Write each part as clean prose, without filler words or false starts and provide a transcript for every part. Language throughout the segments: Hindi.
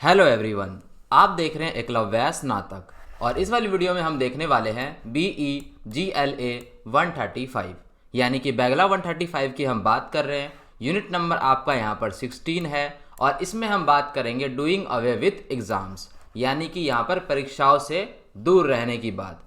हेलो एवरीवन, आप देख रहे हैं एकलव्य स्नातक। और इस वाली वीडियो में हम देखने वाले हैं BE GLA 135 यानी कि बैगला 135 की हम बात कर रहे हैं। यूनिट नंबर आपका यहाँ पर 16 है और इसमें हम बात करेंगे डूइंग अवे विथ एग्ज़ाम्स यानी कि यहाँ पर परीक्षाओं से दूर रहने की बात।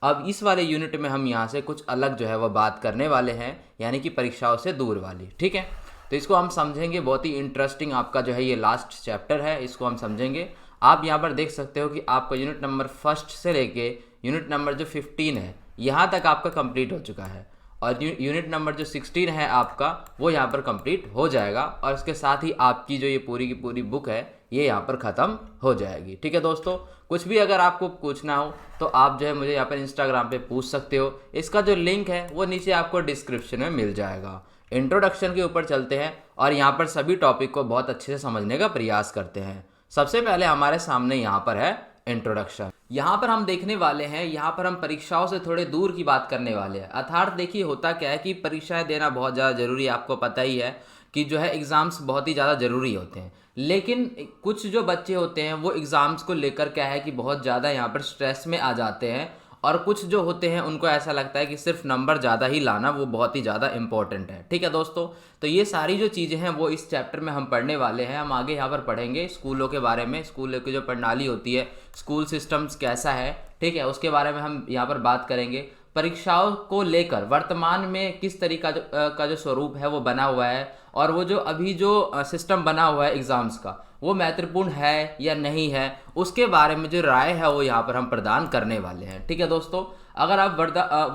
अब इस वाले यूनिट में हम यहाँ से कुछ अलग जो है वो बात करने वाले हैं यानी कि परीक्षाओं से दूर वाली। ठीक है, तो इसको हम समझेंगे। बहुत ही इंटरेस्टिंग आपका जो है ये लास्ट चैप्टर है, इसको हम समझेंगे। आप यहाँ पर देख सकते हो कि आपका यूनिट नंबर फर्स्ट से लेके यूनिट नंबर जो 15 है यहाँ तक आपका कंप्लीट हो चुका है और यूनिट नंबर जो 16 है आपका वो यहाँ पर कंप्लीट हो जाएगा और इसके साथ ही आपकी जो ये पूरी की पूरी बुक है ये यहाँ पर ख़त्म हो जाएगी। ठीक है दोस्तों, कुछ भी अगर आपको पूछना हो तो आप जो है मुझे यहाँ पर इंस्टाग्राम पे पूछ सकते हो। इसका जो लिंक है वो नीचे आपको डिस्क्रिप्शन में मिल जाएगा। इंट्रोडक्शन के ऊपर चलते हैं और यहाँ पर सभी टॉपिक को बहुत अच्छे से समझने का प्रयास करते हैं। सबसे पहले हमारे सामने यहाँ पर है इंट्रोडक्शन। यहाँ पर हम देखने वाले हैं, यहाँ पर हम परीक्षाओं से थोड़े दूर की बात करने वाले हैं। अर्थात देखिए होता क्या है कि परीक्षाएं देना बहुत ज़्यादा ज़रूरी है। आपको पता ही है कि जो है एग्ज़ाम्स बहुत ही ज़्यादा ज़रूरी होते हैं, लेकिन कुछ जो बच्चे होते हैं वो एग्ज़ाम्स को लेकर क्या है कि बहुत ज़्यादा यहाँ पर स्ट्रेस में आ जाते हैं और कुछ जो होते हैं उनको ऐसा लगता है कि सिर्फ नंबर ज़्यादा ही लाना वो बहुत ही ज़्यादा इंपॉर्टेंट है। ठीक है दोस्तों, तो ये सारी जो चीज़ें हैं वो इस चैप्टर में हम पढ़ने वाले हैं। हम आगे यहाँ पर पढ़ेंगे स्कूलों के बारे में, स्कूलों की जो प्रणाली होती है, स्कूल सिस्टम्स कैसा है, ठीक है, उसके बारे में हम यहाँ पर बात करेंगे। परीक्षाओं को लेकर वर्तमान में किस तरीका का जो स्वरूप है वो बना हुआ है और वो जो अभी जो सिस्टम बना हुआ है एग्ज़ाम्स का वो महत्वपूर्ण है या नहीं है, उसके बारे में जो राय है वो यहाँ पर हम प्रदान करने वाले हैं। ठीक है दोस्तों, अगर आप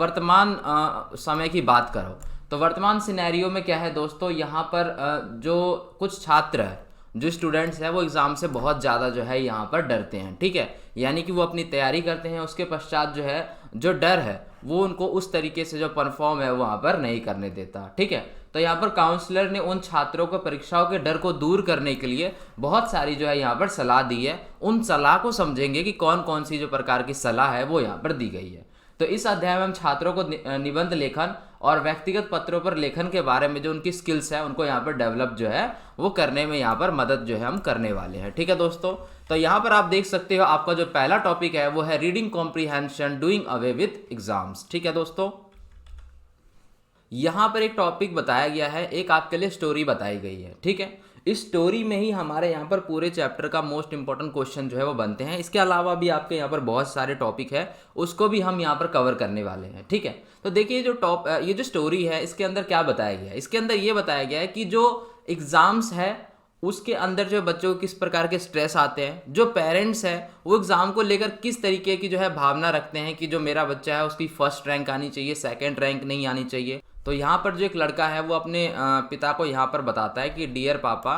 वर्तमान समय की बात करो तो वर्तमान सिनेरियो में क्या है दोस्तों, यहाँ पर जो कुछ छात्र है, जो स्टूडेंट्स हैं वो एग्ज़ाम से बहुत ज़्यादा जो है यहाँ पर डरते हैं। ठीक है, यानी कि वो अपनी तैयारी करते हैं, उसके पश्चात जो है जो डर है वो उनको उस तरीके से जो परफॉर्म है वहाँ पर नहीं करने देता। ठीक है, तो यहाँ पर काउंसलर ने उन छात्रों को परीक्षाओं के डर को दूर करने के लिए बहुत सारी जो है यहाँ पर सलाह दी है। उन सलाह को समझेंगे कि कौन कौन सी जो प्रकार की सलाह है वो यहाँ पर दी गई है। तो इस अध्याय में हम छात्रों को निबंध लेखन और व्यक्तिगत पत्रों पर लेखन के बारे में जो उनकी स्किल्स है उनको यहाँ पर डेवलप जो है वो करने में यहाँ पर मदद जो है हम करने वाले हैं। ठीक है दोस्तों, तो यहाँ पर आप देख सकते हो आपका जो पहला टॉपिक है वो है reading comprehension doing away with exams. ठीक है दोस्तों, यहाँ पर एक टॉपिक बताया गया है, एक आपके लिए स्टोरी बताई गई है। ठीक है, इस स्टोरी में ही हमारे यहाँ पर पूरे चैप्टर का मोस्ट इंपॉर्टेंट क्वेश्चन जो है वो बनते हैं। इसके अलावा भी आपके यहाँ पर बहुत सारे टॉपिक है, उसको भी हम यहाँ पर कवर करने वाले हैं। ठीक है, तो देखिए ये जो स्टोरी है इसके अंदर क्या बताया गया है। इसके अंदर ये बताया गया है कि जो एग्ज़ाम्स है उसके अंदर जो बच्चों को किस प्रकार के स्ट्रेस आते हैं, जो पेरेंट्स हैं वो एग्ज़ाम को लेकर किस तरीके की जो है भावना रखते हैं कि जो मेरा बच्चा है उसकी फर्स्ट रैंक आनी चाहिए, सेकंड रैंक नहीं आनी चाहिए। तो यहाँ पर जो एक लड़का है वो अपने पिता को यहाँ पर बताता है कि डियर पापा,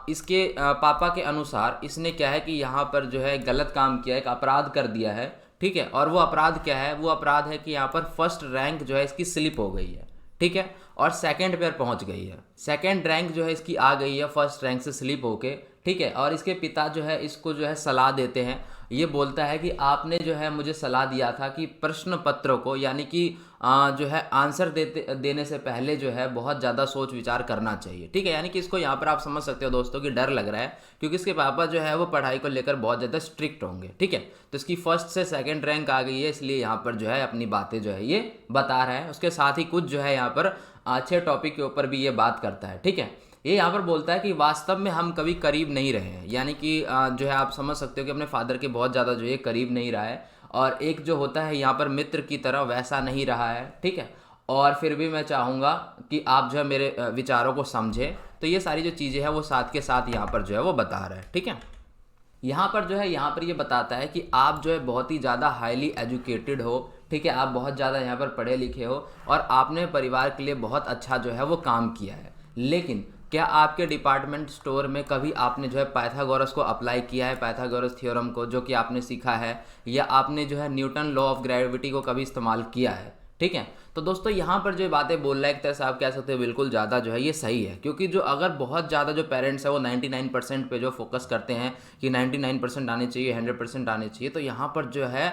इसके पापा के अनुसार इसने क्या है कि यहाँ पर जो है गलत काम किया, एक अपराध कर दिया है। ठीक है, और वो अपराध क्या है, वो अपराध है कि यहाँ पर फर्स्ट रैंक जो है इसकी स्लिप हो गई है। ठीक है, और सेकंड पर पहुंच गई है, सेकंड रैंक जो है इसकी आ गई है फर्स्ट रैंक से स्लिप होके। ठीक है, और इसके पिता जो है इसको जो है सलाह देते हैं। ये बोलता है कि आपने जो है मुझे सलाह दिया था कि प्रश्न पत्रों को यानी कि जो है आंसर देने से पहले जो है बहुत ज़्यादा सोच विचार करना चाहिए। ठीक है, यानी कि इसको यहाँ पर आप समझ सकते हो दोस्तों कि डर लग रहा है क्योंकि इसके पापा जो है वो पढ़ाई को लेकर बहुत ज़्यादा स्ट्रिक्ट होंगे। ठीक है, तो इसकी फर्स्ट से सेकंड रैंक आ गई है, इसलिए यहाँ पर जो है अपनी बातें जो है ये बता रहा है। उसके साथ ही कुछ जो है यहाँ पर अच्छे टॉपिक के ऊपर भी ये बात करता है। ठीक है, ये यहाँ पर बोलता है कि वास्तव में हम कभी करीब नहीं रहे हैं, यानी कि जो है आप समझ सकते हो कि अपने फादर के बहुत ज़्यादा जो है करीब नहीं रहा है और एक जो होता है यहाँ पर मित्र की तरह वैसा नहीं रहा है। ठीक है, और फिर भी मैं चाहूँगा कि आप जो है मेरे विचारों को समझें। तो ये सारी जो चीज़ें हैं वो साथ के साथ यहाँ पर जो है वो बता रहा है। ठीक है, यहाँ पर जो है यहाँ पर ये बताता है कि आप जो है बहुत ही ज़्यादा हाईली एजुकेटेड हो। ठीक है, आप बहुत ज़्यादा यहाँ पर पढ़े लिखे हो और आपने परिवार के लिए बहुत अच्छा जो है वो काम किया है, लेकिन क्या आपके डिपार्टमेंट स्टोर में कभी आपने जो है पाइथागोरस को अप्लाई किया है, पाइथागोरस थ्योरम को जो कि आपने सीखा है, या आपने जो है न्यूटन लॉ ऑफ ग्रेविटी को कभी इस्तेमाल किया है। ठीक है, तो दोस्तों यहाँ पर जो बातें बोल रहा है एक तरह से आप कह सकते हो बिल्कुल ज़्यादा जो है ये सही है, क्योंकि जो अगर बहुत ज़्यादा जो पेरेंट्स है वो 99% पे जो फोकस करते हैं कि 99% आने चाहिए, 100% आने चाहिए, तो यहाँ पर जो है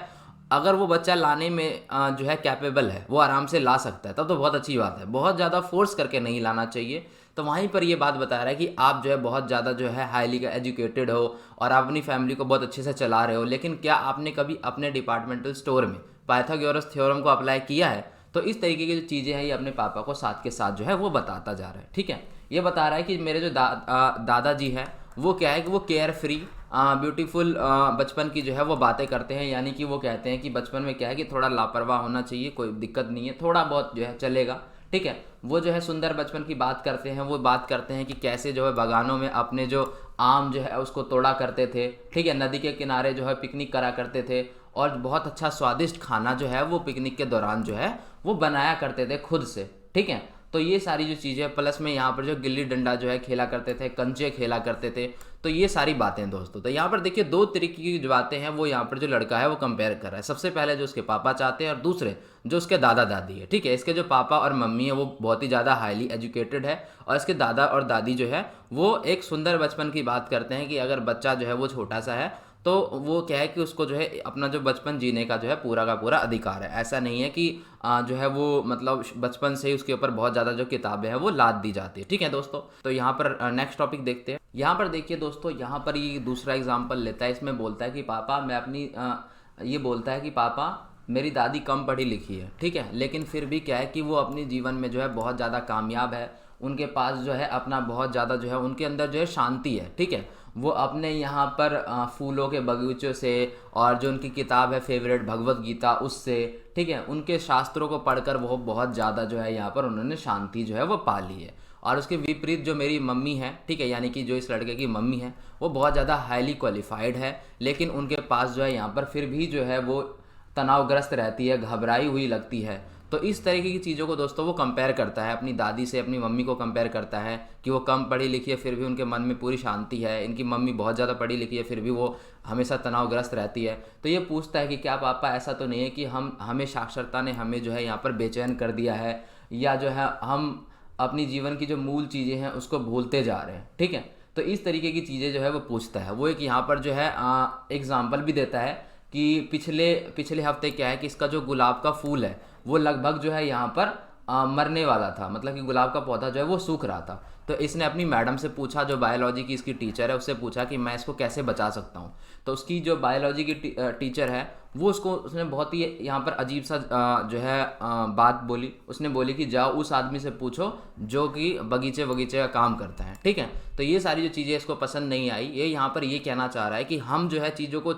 अगर वो बच्चा लाने में जो है कैपेबल है, वो आराम से ला सकता है, तब तो बहुत अच्छी बात है। बहुत ज़्यादा फोर्स करके नहीं लाना चाहिए, तो वहीं पर ये बात बता रहा है कि आप जो है बहुत ज़्यादा जो है हाईली एजुकेटेड हो और आप अपनी फैमिली को बहुत अच्छे से चला रहे हो, लेकिन क्या आपने कभी अपने डिपार्टमेंटल स्टोर में पाइथागोरस थ्योरम को अप्लाई किया है? तो इस तरीके की जो चीज़ें हैं ये अपने पापा को साथ के साथ जो है वो बताता जा रहा है। ठीक है, ये बता रहा है कि मेरे जो दादाजी हैं वो क्या है कि वो केयर फ्री ब्यूटीफुल बचपन की जो है वो बातें करते हैं, यानी कि वो कहते हैं कि बचपन में क्या है कि थोड़ा लापरवाह होना चाहिए, कोई दिक्कत नहीं है, थोड़ा बहुत जो है चलेगा। ठीक है, वो जो है सुंदर बचपन की बात करते हैं, वो बात करते हैं कि कैसे जो है बागानों में अपने जो आम जो है उसको तोड़ा करते थे। ठीक है, नदी के किनारे जो है पिकनिक करा करते थे और बहुत अच्छा स्वादिष्ट खाना जो है वो पिकनिक के दौरान जो है वो बनाया करते थे खुद से। ठीक है, तो ये सारी जो चीज़ें, प्लस में यहाँ पर जो गिल्ली डंडा जो है खेला करते थे, कंचे खेला करते थे, तो ये सारी बातें दोस्तों। तो यहाँ पर देखिए दो तरीके की जो बातें हैं वो यहाँ पर जो लड़का है वो कंपेयर कर रहा है। सबसे पहले जो उसके पापा चाहते हैं और दूसरे जो उसके दादा दादी है। ठीक है, इसके जो पापा और मम्मी है वो बहुत ही ज़्यादा हाईली एजुकेटेड है और इसके दादा और दादी जो है वो एक सुंदर बचपन की बात करते हैं कि अगर बच्चा जो है वो छोटा सा है तो वो क्या है कि उसको जो है अपना जो बचपन जीने का जो है पूरा का पूरा अधिकार है। ऐसा नहीं है कि जो है वो मतलब बचपन से ही उसके ऊपर बहुत ज़्यादा जो किताबें हैं वो लाद दी जाती है। ठीक है दोस्तों, तो यहाँ पर नेक्स्ट टॉपिक देखते हैं। यहाँ पर देखिए दोस्तों, यहाँ पर ये दूसरा एग्जाम्पल लेता है, इसमें बोलता है कि पापा मैं अपनी ये बोलता है कि पापा मेरी दादी कम पढ़ी लिखी है। ठीक है, लेकिन फिर भी क्या है कि वो अपने जीवन में जो है बहुत ज़्यादा कामयाब है, उनके पास जो है अपना बहुत ज़्यादा जो है उनके अंदर जो है शांति है। ठीक है, वो अपने यहाँ पर फूलों के बगीचों से और जो उनकी किताब है फेवरेट भगवत गीता उससे, ठीक है, उनके शास्त्रों को पढ़कर वो बहुत ज़्यादा जो है यहाँ पर उन्होंने शांति जो है वो पा ली है। और उसके विपरीत जो मेरी मम्मी है, ठीक है, यानी कि जो इस लड़के की मम्मी है वो बहुत ज़्यादा हाईली क्वालिफाइड है, लेकिन उनके पास जो है यहाँ पर फिर भी जो है वो तनावग्रस्त रहती है, घबराई हुई लगती है। तो इस तरीके की चीज़ों को दोस्तों वो कंपेयर करता है, अपनी दादी से अपनी मम्मी को कंपेयर करता है कि वो कम पढ़ी लिखी है फिर भी उनके मन में पूरी शांति है, इनकी मम्मी बहुत ज़्यादा पढ़ी लिखी है फिर भी वो हमेशा तनावग्रस्त रहती है। तो ये पूछता है कि क्या पापा ऐसा तो नहीं है कि हमें साक्षरता ने हमें जो है यहाँ पर बेचैन कर दिया है, या जो है हम अपनी जीवन की जो मूल चीज़ें हैं उसको भूलते जा रहे हैं। ठीक है, तो इस तरीके की चीज़ें जो है वो पूछता है। वो एक यहाँ पर जो है एग्जाम्पल भी देता है कि पिछले हफ्ते क्या है कि इसका जो गुलाब का फूल है वो लगभग जो है यहाँ पर मरने वाला था, मतलब कि गुलाब का पौधा जो है वो सूख रहा था। तो इसने अपनी मैडम से पूछा, जो बायोलॉजी की इसकी टीचर है, उससे पूछा कि मैं इसको कैसे बचा सकता हूँ। तो उसकी जो बायोलॉजी की टीचर है वो उसने बहुत ही यहाँ पर अजीब सा जो है बात बोली। उसने बोली कि जाओ उस आदमी से पूछो जो कि बगीचे बगीचे का काम करता है। ठीक है, तो ये सारी जो चीज़ें इसको पसंद नहीं आई। ये यहाँ पर ये कहना चाह रहा है कि हम जो है चीज़ों को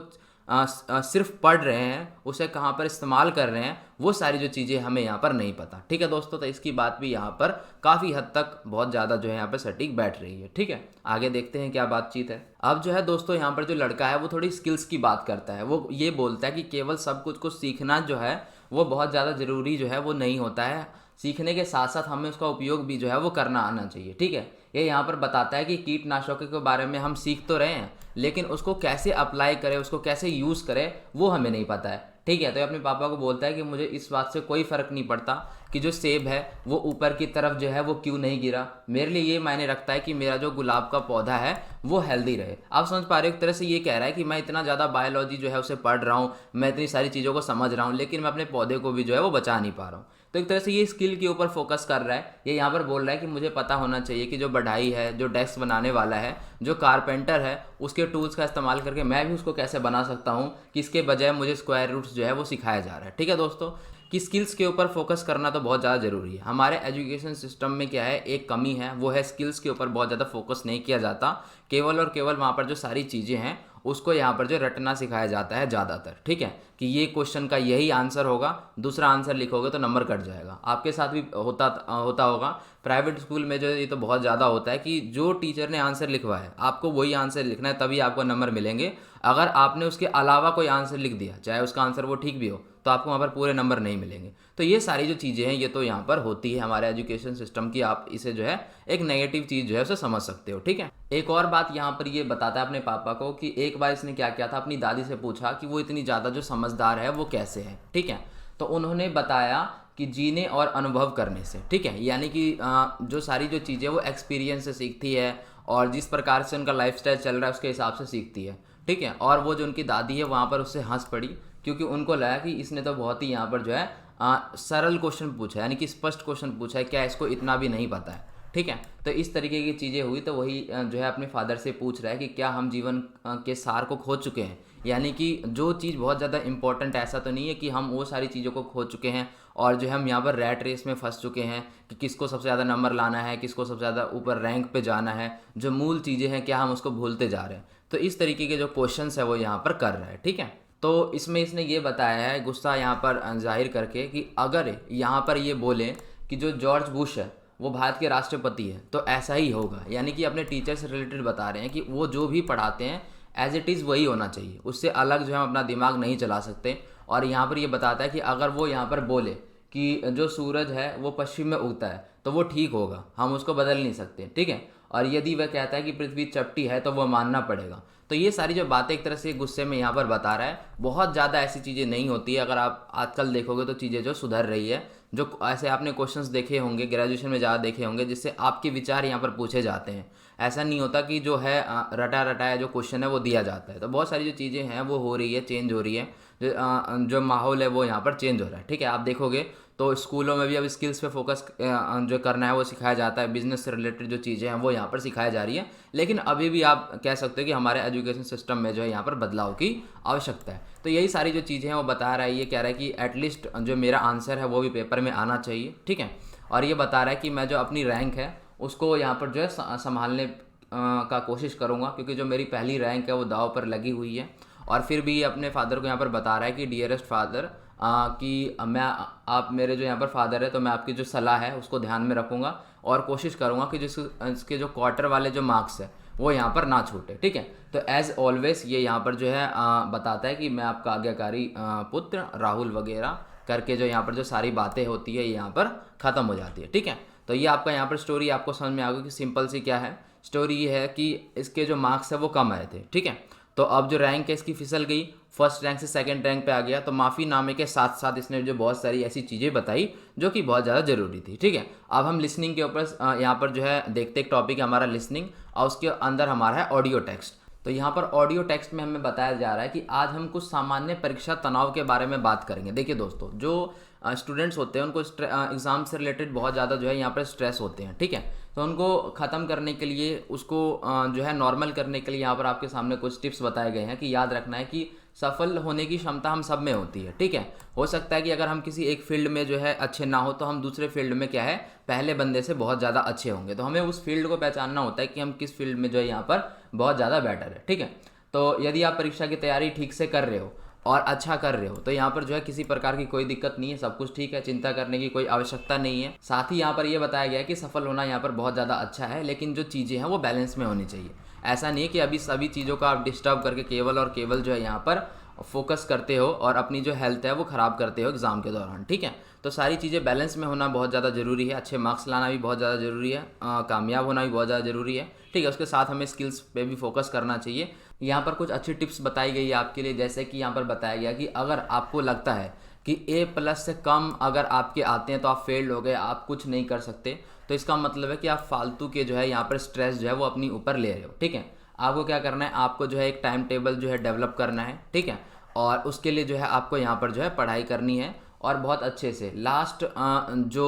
सिर्फ पढ़ रहे हैं, उसे कहाँ पर इस्तेमाल कर रहे हैं, वो सारी जो चीज़ें हमें यहाँ पर नहीं पता। ठीक है दोस्तों, तो इसकी बात भी यहाँ पर काफ़ी हद तक बहुत ज़्यादा जो है यहाँ पर सटीक बैठ रही है। ठीक है, आगे देखते हैं क्या बातचीत है। अब जो है दोस्तों यहाँ पर जो लड़का है वो थोड़ी स्किल्स की बात करता है। वो ये बोलता है कि केवल सब कुछ को सीखना जो है वो बहुत ज़्यादा ज़रूरी जो है वो नहीं होता है, सीखने के साथ साथ हमें उसका उपयोग भी जो है वो करना आना चाहिए। ठीक है, ये यहाँ पर बताता है कि कीटनाशकों के बारे में हम सीख तो रहे हैं, लेकिन उसको कैसे अप्लाई करें, उसको कैसे यूज़ करें वो हमें नहीं पता है। ठीक है, तो ये अपने पापा को बोलता है कि मुझे इस बात से कोई फ़र्क नहीं पड़ता कि जो सेब है वो ऊपर की तरफ जो है वो क्यों नहीं गिरा, मेरे लिए ये मायने रखता है कि मेरा जो गुलाब का पौधा है वो हेल्दी रहे। आप समझ पा रहे हो, एक तरह से ये कह रहा है कि मैं इतना ज़्यादा बायोलॉजी जो है उसे पढ़ रहा हूँ, मैं इतनी सारी चीज़ों को समझ रहा हूँ, लेकिन मैं अपने पौधे को भी जो है वो बचा नहीं पा रहा हूँ। तो एक तरह से ये स्किल के ऊपर फोकस कर रहा है। ये यहाँ पर बोल रहा है कि मुझे पता होना चाहिए कि जो बढ़ाई है, जो डेस्क बनाने वाला है, जो कारपेंटर है, उसके टूल्स का इस्तेमाल करके मैं भी उसको कैसे बना सकता हूँ, कि इसके बजाय मुझे स्क्वायर रूट्स जो है वो सिखाया जा रहा है। ठीक है दोस्तों, कि स्किल्स के ऊपर फोकस करना तो बहुत ज़्यादा ज़रूरी है। हमारे एजुकेशन सिस्टम में क्या है, एक कमी है, वो है स्किल्स के ऊपर बहुत ज़्यादा फोकस नहीं किया जाता। केवल और केवल वहाँ पर जो सारी चीज़ें हैं उसको यहाँ पर जो रटना सिखाया जाता है ज़्यादातर। ठीक है, कि ये क्वेश्चन का यही आंसर होगा, दूसरा आंसर लिखोगे तो नंबर कट जाएगा। आपके साथ भी होता होगा प्राइवेट स्कूल में, जो ये तो बहुत ज़्यादा होता है कि जो टीचर ने आंसर लिखवाया है आपको वही आंसर लिखना है, तभी आपको नंबर मिलेंगे। अगर आपने उसके अलावा कोई आंसर लिख दिया, चाहे उसका आंसर वो ठीक भी हो, तो आपको वहाँ पर पूरे नंबर नहीं मिलेंगे। तो ये सारी जो चीज़ें हैं ये तो यहाँ पर होती है हमारे एजुकेशन सिस्टम की। आप इसे जो है एक नेगेटिव चीज़ जो है उसे समझ सकते हो। ठीक है, एक और बात यहाँ पर ये बताता है अपने पापा को कि एक बार इसने क्या किया था, अपनी दादी से पूछा कि वो इतनी ज़्यादा जो समझदार है वो कैसे है। ठीक है, तो उन्होंने बताया कि जीने और अनुभव करने से। ठीक है, यानी कि जो सारी जो चीज़ें वो एक्सपीरियंस से सीखती है और जिस प्रकार से उनका लाइफस्टाइल चल रहा है उसके हिसाब से सीखती है। ठीक है, और वो जो उनकी दादी है वहाँ पर उससे हंस पड़ी, क्योंकि उनको लगा कि इसने तो बहुत ही यहाँ पर जो है सरल क्वेश्चन पूछा है, यानी कि स्पष्ट क्वेश्चन पूछा है, क्या इसको इतना भी नहीं पता है। ठीक है। तो इस तरीके की चीज़ें हुई, तो वही जो है अपने फादर से पूछ रहा है कि क्या हम जीवन के सार को खो चुके हैं, यानी कि जो चीज़ बहुत ज़्यादा इंपॉर्टेंट है, ऐसा तो नहीं है कि हम वो सारी चीज़ों को खो चुके हैं और जो है हम यहाँ पर रैट रेस में फंस चुके हैं कि किसको सबसे ज़्यादा नंबर लाना है, किसको सबसे ज़्यादा ऊपर रैंक पे जाना है, जो मूल चीज़ें हैं क्या हम उसको भूलते जा रहे हैं। तो इस तरीके के जो क्वेश्चंस है वो यहाँ पर कर रहा है, ठीक है। तो इसमें इसने ये बताया है गुस्सा यहाँ पर जाहिर करके कि अगर यहाँ पर ये बोले कि जो जॉर्ज बुश है वो भारत के राष्ट्रपति है तो ऐसा ही होगा, यानी कि अपने टीचर से रिलेटेड बता रहे हैं कि वो जो भी पढ़ाते हैं एज इट इज़ वही होना चाहिए, उससे अलग जो है हम अपना दिमाग नहीं चला सकते। और यहाँ पर ये बताता है कि अगर वो यहाँ पर बोले कि जो सूरज है वो पश्चिम में उगता है तो वो ठीक होगा, हम उसको बदल नहीं सकते, ठीक है। और यदि वह कहता है कि पृथ्वी चपटी है तो वह मानना पड़ेगा। तो ये सारी जो बातें एक तरह से गुस्से में यहाँ पर बता रहा है, बहुत ज़्यादा ऐसी चीज़ें नहीं होती है। अगर आप आजकल देखोगे तो चीज़ें जो सुधर रही है, जो ऐसे आपने क्वेश्चंस देखे होंगे ग्रेजुएशन में ज़्यादा देखे होंगे जिससे आपके विचार यहाँ पर पूछे जाते हैं। ऐसा नहीं होता कि जो है रटा रटाया जो क्वेश्चन है वो दिया जाता है। तो बहुत सारी जो चीज़ें हैं वो हो रही है, चेंज हो रही है, जो माहौल है वो यहाँ पर चेंज हो रहा है, ठीक है। आप देखोगे तो स्कूलों में भी अब स्किल्स पे फोकस जो करना है वो सिखाया जाता है, बिजनेस से रिलेटेड जो चीज़ें हैं वो यहाँ पर सिखाई जा रही है। लेकिन अभी भी आप कह सकते हो कि हमारे एजुकेशन सिस्टम में जो है यहाँ पर बदलाव की आवश्यकता है। तो यही सारी जो चीज़ें हैं वो बता रहा है, ये कह रहा है कि एटलीस्ट जो मेरा आंसर है वो भी पेपर में आना चाहिए, ठीक है। और ये बता रहा है कि मैं जो अपनी रैंक है उसको यहाँ पर जो है संभालने का कोशिश करूँगा, क्योंकि जो मेरी पहली रैंक है वो दाव पर लगी हुई है। और फिर भी अपने फादर को यहाँ पर बता रहा है कि डियरेस्ट फादर, कि मैं आप मेरे जो यहाँ पर फादर है तो मैं आपकी जो सलाह है उसको ध्यान में रखूँगा और कोशिश करूँगा कि इसके जो क्वार्टर वाले जो मार्क्स है वो यहाँ पर ना छूटे, ठीक है। तो एज़ ऑलवेज ये यहाँ पर जो है बताता है कि मैं आपका आज्ञाकारी पुत्र राहुल वगैरह करके जो यहाँ पर जो सारी बातें होती है यहाँ पर ख़त्म हो जाती है, ठीक है। तो ये आपका यहाँ पर स्टोरी आपको समझ में आ गई कि सिंपल सी क्या है स्टोरी। ये है कि इसके जो मार्क्स है वो कम आए थे, ठीक है। तो अब जो रैंक है इसकी फिसल गई, फर्स्ट रैंक से सेकंड रैंक पे आ गया। तो माफ़ीनामे के साथ साथ इसने जो बहुत सारी ऐसी चीज़ें बताई जो कि बहुत ज़्यादा ज़रूरी थी, ठीक है। अब हम लिसनिंग के ऊपर यहाँ पर जो है देखते, एक टॉपिक है हमारा लिसनिंग और उसके अंदर हमारा है ऑडियो टेक्स्ट। तो यहाँ पर ऑडियो टेक्स्ट में हमें बताया जा रहा है कि आज हम कुछ सामान्य परीक्षा तनाव के बारे में बात करेंगे। देखिए दोस्तों, जो स्टूडेंट्स होते हैं उनको एग्ज़ाम से रिलेटेड बहुत ज़्यादा जो है यहाँ पर स्ट्रेस होते हैं, ठीक है। तो उनको ख़त्म करने के लिए, उसको जो है नॉर्मल करने के लिए यहाँ पर आपके सामने कुछ टिप्स बताए गए हैं कि याद रखना है कि सफल होने की क्षमता हम सब में होती है, ठीक है। हो सकता है कि अगर हम किसी एक फील्ड में जो है अच्छे ना हो तो हम दूसरे फील्ड में क्या है पहले बंदे से बहुत ज़्यादा अच्छे होंगे। तो हमें उस फील्ड को पहचानना होता है कि हम किस फील्ड में जो है यहाँ पर बहुत ज़्यादा बेटर है, ठीक है। तो यदि आप परीक्षा की तैयारी ठीक से कर रहे हो और अच्छा कर रहे हो तो यहाँ पर जो है किसी प्रकार की कोई दिक्कत नहीं है, सब कुछ ठीक है, चिंता करने की कोई आवश्यकता नहीं है। साथ ही यहाँ पर ये बताया गया है कि सफल होना यहाँ पर बहुत ज़्यादा अच्छा है, लेकिन जो चीज़ें हैं वो बैलेंस में होनी चाहिए। ऐसा नहीं है कि अभी सभी चीज़ों का आप डिस्टर्ब करके केवल और केवल जो है यहाँ पर फोकस करते हो और अपनी जो हेल्थ है वो ख़राब करते हो एग्ज़ाम के दौरान, ठीक है। तो सारी चीज़ें बैलेंस में होना बहुत ज़्यादा ज़रूरी है, अच्छे मार्क्स लाना भी बहुत ज़्यादा ज़रूरी है, कामयाब होना भी बहुत ज़्यादा ज़रूरी है, ठीक है। उसके साथ हमें स्किल्स पे भी फोकस करना चाहिए। यहाँ पर कुछ अच्छी टिप्स बताई गई है आपके लिए, जैसे कि यहाँ पर बताया गया कि अगर आपको लगता है कि A+ से कम अगर आपके आते हैं तो आप फेल्ड हो गए, आप कुछ नहीं कर सकते, तो इसका मतलब है कि आप फालतू के जो है यहाँ पर स्ट्रेस जो है वो अपनी ऊपर ले रहे हो, ठीक है। आपको क्या करना है, आपको जो है एक टाइम टेबल जो है डेवलप करना है, ठीक है। और उसके लिए जो है आपको यहाँ पर जो है पढ़ाई करनी है और बहुत अच्छे से लास्ट जो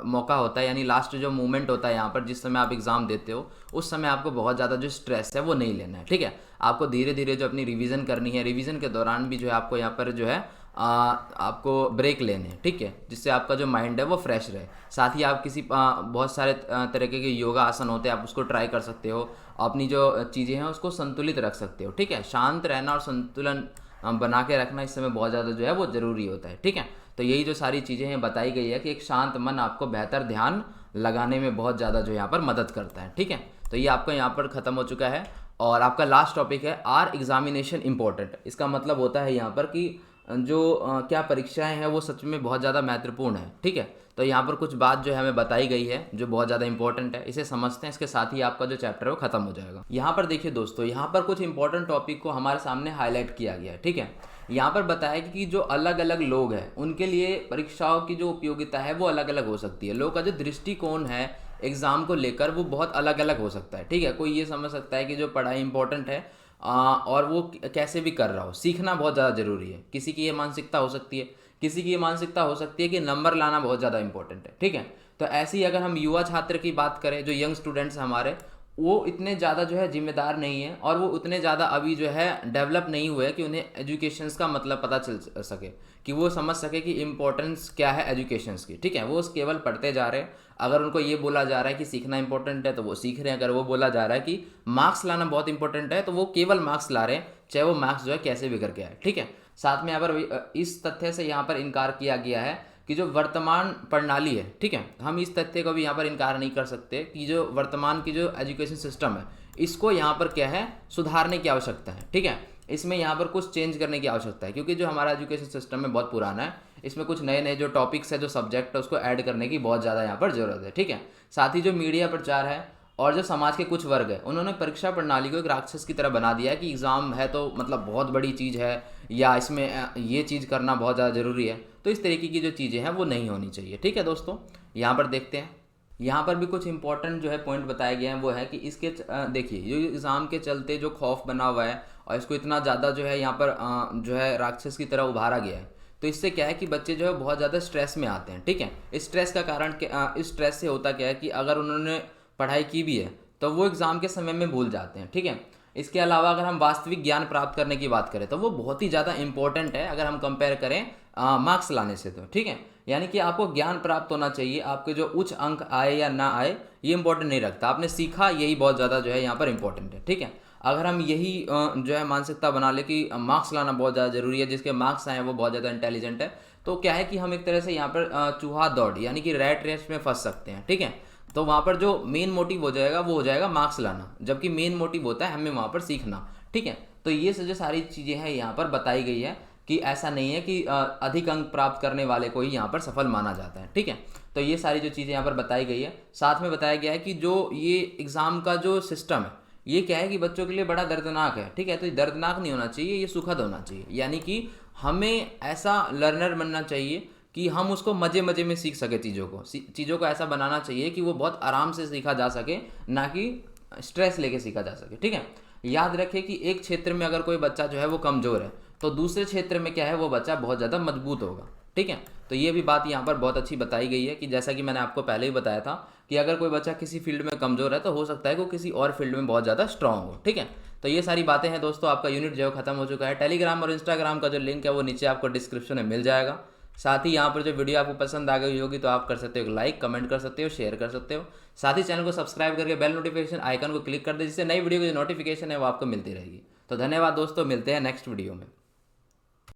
मौका होता है, यानी लास्ट जो मोमेंट होता है यहाँ पर जिस समय आप एग्ज़ाम देते हो उस समय आपको बहुत ज़्यादा जो स्ट्रेस है वो नहीं लेना है, ठीक है। आपको धीरे धीरे जो अपनी रिवीजन करनी है, रिवीजन के दौरान भी जो है आपको यहाँ पर जो है आपको ब्रेक लेने हैं, ठीक है, जिससे आपका जो माइंड है वो फ्रेश रहे। साथ ही आप किसी बहुत सारे तरीके के योगा आसन होते हैं, आप उसको ट्राई कर सकते हो, अपनी जो चीज़ें हैं उसको संतुलित रख सकते हो, ठीक है। शांत रहना और संतुलन बना के रखना इस समय बहुत ज़्यादा जो है वो ज़रूरी होता है, ठीक है। तो यही जो सारी चीज़ें हैं बताई गई है कि एक शांत मन आपको बेहतर ध्यान लगाने में बहुत ज़्यादा जो यहाँ पर मदद करता है, ठीक है। तो ये आपका यहाँ पर ख़त्म हो चुका है और आपका लास्ट टॉपिक है आर एग्जामिनेशन इम्पोर्टेंट। इसका मतलब होता है यहाँ पर कि जो क्या परीक्षाएं हैं वो सच में बहुत ज़्यादा महत्वपूर्ण है, ठीक है। तो यहाँ पर कुछ बात जो है हमें बताई गई है जो बहुत ज़्यादा इंपॉर्टेंट है, इसे समझते हैं, इसके साथ ही आपका जो चैप्टर है वो खत्म हो जाएगा। यहाँ पर देखिए दोस्तों, यहाँ पर कुछ इंपॉर्टेंट टॉपिक को हमारे सामने हाईलाइट किया गया है, ठीक है। यहाँ पर बताया कि जो अलग अलग लोग हैं उनके लिए परीक्षाओं की जो उपयोगिता है वो अलग अलग हो सकती है। लोगों का जो दृष्टिकोण है एग्ज़ाम को लेकर वो बहुत अलग अलग हो सकता है, ठीक है। कोई ये समझ सकता है कि जो पढ़ाई इंपॉर्टेंट है और वो कैसे भी कर रहा हो, सीखना बहुत ज़्यादा ज़रूरी है। किसी की ये मानसिकता हो सकती है किसी की ये मानसिकता हो सकती है कि नंबर लाना बहुत ज़्यादा इंपॉर्टेंट है, ठीक है। तो ऐसे ही अगर हम युवा छात्र की बात करें, जो यंग स्टूडेंट्स हैं हमारे, वो इतने ज़्यादा जो है जिम्मेदार नहीं है और वो उतने ज़्यादा अभी जो है डेवलप नहीं हुए कि उन्हें एजुकेशंस का मतलब पता चल सके, कि वो समझ सके कि इम्पोर्टेंस क्या है एजुकेशंस की, ठीक है। वो केवल पढ़ते जा रहे हैं। अगर उनको ये बोला जा रहा है कि सीखना इंपॉर्टेंट है तो वो सीख रहे हैं, अगर वो बोला जा रहा है कि मार्क्स लाना बहुत इंपॉर्टेंट है तो वो केवल मार्क्स ला रहे हैं, चाहे वो मार्क्स जो है कैसे भी करके आए, ठीक है। साथ में यहाँ पर इस तथ्य से यहाँ पर इनकार किया गया है कि जो वर्तमान प्रणाली है, ठीक है, हम इस तथ्य को भी यहाँ पर इनकार नहीं कर सकते कि जो वर्तमान की जो एजुकेशन सिस्टम है, इसको यहाँ पर क्या है, सुधारने की आवश्यकता है, ठीक है। इसमें यहाँ पर कुछ चेंज करने की आवश्यकता है, क्योंकि जो हमारा एजुकेशन सिस्टम है बहुत पुराना है। इसमें कुछ नए नए जो टॉपिक्स है, जो सब्जेक्ट है, उसको ऐड करने की बहुत ज़्यादा यहाँ पर ज़रूरत है, ठीक है। साथ ही जो मीडिया प्रचार है और जो समाज के कुछ वर्ग है, उन्होंने परीक्षा प्रणाली को एक राक्षस की तरह बना दिया है कि एग्ज़ाम है तो मतलब बहुत बड़ी चीज़ है, या इसमें ये चीज़ करना बहुत ज़्यादा ज़रूरी है। तो इस तरीके की जो चीज़ें हैं वो नहीं होनी चाहिए, ठीक है दोस्तों। यहाँ पर देखते हैं, यहाँ पर भी कुछ इंपॉर्टेंट जो है पॉइंट बताए गए हैं, वो है कि इसके देखिए, ये एग्ज़ाम के चलते जो खौफ बना हुआ है और इसको इतना ज़्यादा जो है यहाँ पर जो है राक्षस की तरह उभारा गया है, तो इससे क्या है कि बच्चे जो है बहुत ज़्यादा स्ट्रेस में आते हैं, ठीक है। इस स्ट्रेस का कारण इस स्ट्रेस से होता क्या है कि अगर उन्होंने पढ़ाई की भी है तो वो एग्ज़ाम के समय में भूल जाते हैं, ठीक है। इसके अलावा अगर हम वास्तविक ज्ञान प्राप्त करने की बात करें तो वो बहुत ही ज़्यादा इंपॉर्टेंट है, अगर हम कंपेयर करें मार्क्स लाने से, तो ठीक है। यानी कि आपको ज्ञान प्राप्त होना चाहिए, आपके जो उच्च अंक आए या ना आए ये इंपॉर्टेंट नहीं रखता, आपने सीखा यही बहुत ज़्यादा जो है यहाँ पर इंपॉर्टेंट है, ठीक है। अगर हम यही जो है मानसिकता बना ले कि मार्क्स लाना बहुत ज़्यादा ज़रूरी है, जिसके मार्क्स आए वो बहुत ज़्यादा इंटेलिजेंट है, तो क्या है कि हम एक तरह से यहाँ पर चूहा दौड़ यानी कि रैट रेस में फंस सकते हैं, ठीक है। तो वहाँ पर जो मेन मोटिव हो जाएगा वो हो जाएगा मार्क्स लाना, जबकि मेन मोटिव होता है हमें वहाँ पर सीखना, ठीक है। तो ये जो सारी चीज़ें हैं यहाँ पर बताई गई है कि ऐसा नहीं है कि अधिक अंक प्राप्त करने वाले को ही यहाँ पर सफल माना जाता है, ठीक है। तो ये सारी जो चीज़ें यहाँ पर बताई गई है। साथ में बताया गया है कि जो ये एग्ज़ाम का जो सिस्टम है, ये क्या है कि बच्चों के लिए बड़ा दर्दनाक है, ठीक है। तो ये दर्दनाक नहीं होना चाहिए, ये सुखद होना चाहिए। यानी कि हमें ऐसा लर्नर बनना चाहिए कि हम उसको मज़े मज़े में सीख सके, चीज़ों को ऐसा बनाना चाहिए कि वो बहुत आराम से सीखा जा सके, ना कि स्ट्रेस लेके सीखा जा सके, ठीक है। याद रखें कि एक क्षेत्र में अगर कोई बच्चा जो है वो कमज़ोर है तो दूसरे क्षेत्र में क्या है, वो बच्चा बहुत ज़्यादा मजबूत होगा, ठीक है। तो ये भी बात यहाँ पर बहुत अच्छी बताई गई है कि जैसा कि मैंने आपको पहले ही बताया था कि अगर कोई बच्चा किसी फील्ड में कमज़ोर है तो हो सकता है कि वो किसी और फील्ड में बहुत ज़्यादा स्ट्रांग हो, ठीक है। तो ये सारी बातें हैं दोस्तों। आपका यूनिट जो है खत्म हो चुका है। टेलीग्राम और इंस्टाग्राम का जो लिंक है वो नीचे आपको डिस्क्रिप्शन में मिल जाएगा। साथ ही यहाँ पर जो वीडियो आपको पसंद आ गई होगी तो आप कर सकते हो लाइक, कमेंट कर सकते हो, शेयर कर सकते हो। साथ ही चैनल को सब्सक्राइब करके बेल नोटिफिकेशन आइकन को क्लिक कर दे, जिससे नई वीडियो की जो नोटिफिकेशन है वो आपको मिलती रहेगी। तो धन्यवाद दोस्तों, मिलते हैं नेक्स्ट वीडियो में।